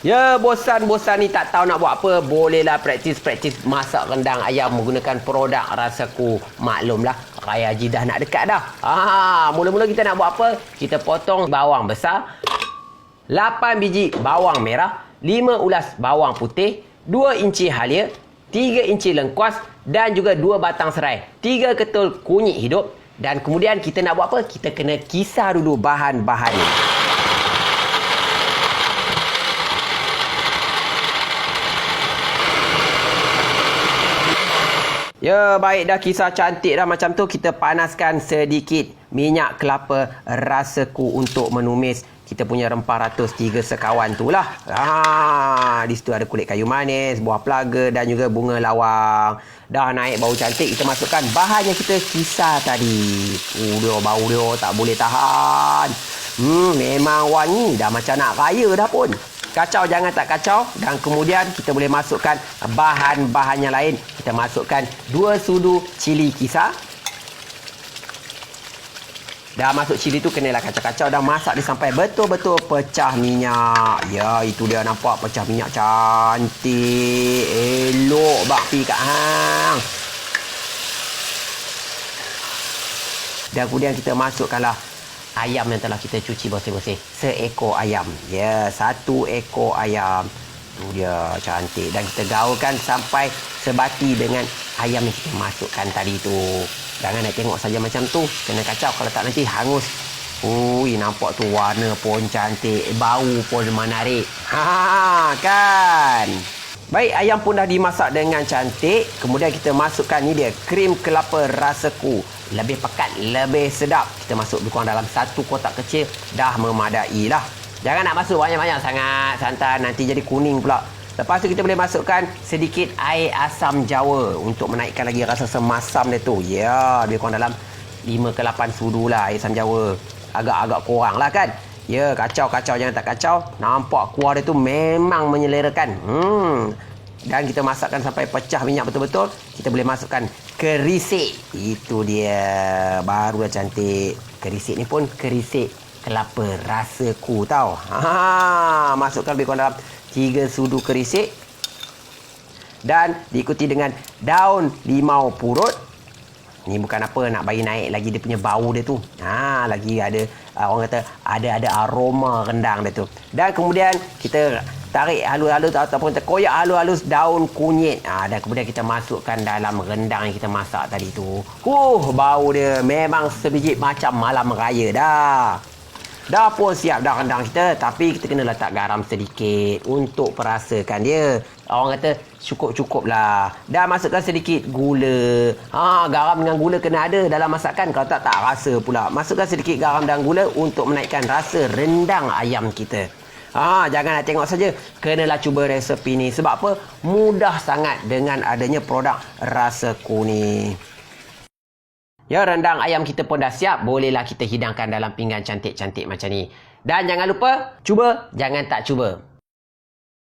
Ya, bosan-bosan ni tak tahu nak buat apa, bolehlah praktis masak rendang ayam menggunakan produk Rasaku. Maklumlah, Raya Haji dah nak dekat dah. Mula-mula kita nak buat apa? Kita potong bawang besar, 8 biji bawang merah, 5 ulas bawang putih, 2 inci halia, 3 inci lengkuas dan juga 2 batang serai, 3 ketul kunyit hidup. Dan kemudian kita nak buat apa? Kita kena kisar dulu bahan-bahan ni. Ya, baik, dah kisar cantik dah macam tu. Kita panaskan sedikit minyak kelapa Rasaku untuk menumis kita punya rempah ratus 3 sekawan tu lah. Di situ ada kulit kayu manis, buah pelaga dan juga bunga lawang. Dah naik bau cantik, kita masukkan bahan yang kita kisar tadi. Bau dia tak boleh tahan. Memang wangi dah macam nak raya dah pun. Kacau jangan tak kacau. Dan kemudian kita boleh masukkan bahan-bahan yang lain. Kita masukkan 2 sudu cili kisar. Dah masuk cili tu kenalah kacau-kacau. Dah masak dia sampai betul-betul pecah minyak. Ya, itu dia nampak pecah minyak cantik. Elok bakpi kat hang. Dan kemudian kita masukkanlah ayam yang telah kita cuci bersih-bersih. Seekor ayam. Ya, 1 ekor ayam. Tu dia cantik. Dan kita gaulkan sampai sebati dengan ayam yang kita masukkan tadi tu. Jangan nak tengok saja macam tu. Kena kacau. Kalau tak nanti hangus. Nampak tu warna pun cantik. Bau pun menarik. Kan? Baik, ayam pun dah dimasak dengan cantik. Kemudian kita masukkan ni dia, krim kelapa Rasaku. Lebih pekat, lebih sedap. Kita masuk lebih kurang dalam 1 kotak kecil. Dah memadai lah. Jangan nak masuk banyak-banyak sangat. Santan nanti jadi kuning pula. Lepas tu kita boleh masukkan sedikit air asam jawa untuk menaikkan lagi rasa semasam dia tu. Ya, lebih kurang dalam 5 ke 8 sudu lah air asam jawa. Agak-agak kurang lah kan. Ya, kacau-kacau jangan tak kacau. Nampak kuah dia tu memang menyelerakan. Dan kita masakkan sampai pecah minyak betul-betul. Kita boleh masukkan kerisik. Itu dia. Baru dah cantik. Kerisik ni pun kerisik kelapa Rasaku tau. Masukkan lebih kurang dalam 3 sudu kerisik. Dan diikuti dengan daun limau purut. Ni bukan apa, nak bagi naik lagi dia punya bau dia tu. Lagi ada, orang kata ada aroma rendang dia tu. Dan kemudian kita tarik halus-halus ataupun kita koyak halus-halus daun kunyit. Dan kemudian kita masukkan dalam rendang yang kita masak tadi tu. Bau dia memang sebiji macam malam raya dah. Dah pun siap dah rendang kita. Tapi kita kena letak garam sedikit untuk perasakan dia. Orang kata cukup-cukup lah. Dah masukkan sedikit gula. Garam dengan gula kena ada dalam masakan. Kalau tak rasa pula. Masukkan sedikit garam dan gula untuk menaikkan rasa rendang ayam kita. Jangan nak tengok saja. Kenalah cuba resepi ni. Sebab apa? Mudah sangat dengan adanya produk Rasaku ni. Ya, rendang ayam kita pun dah siap. Bolehlah kita hidangkan dalam pinggan cantik-cantik macam ni. Dan jangan lupa, cuba, jangan tak cuba.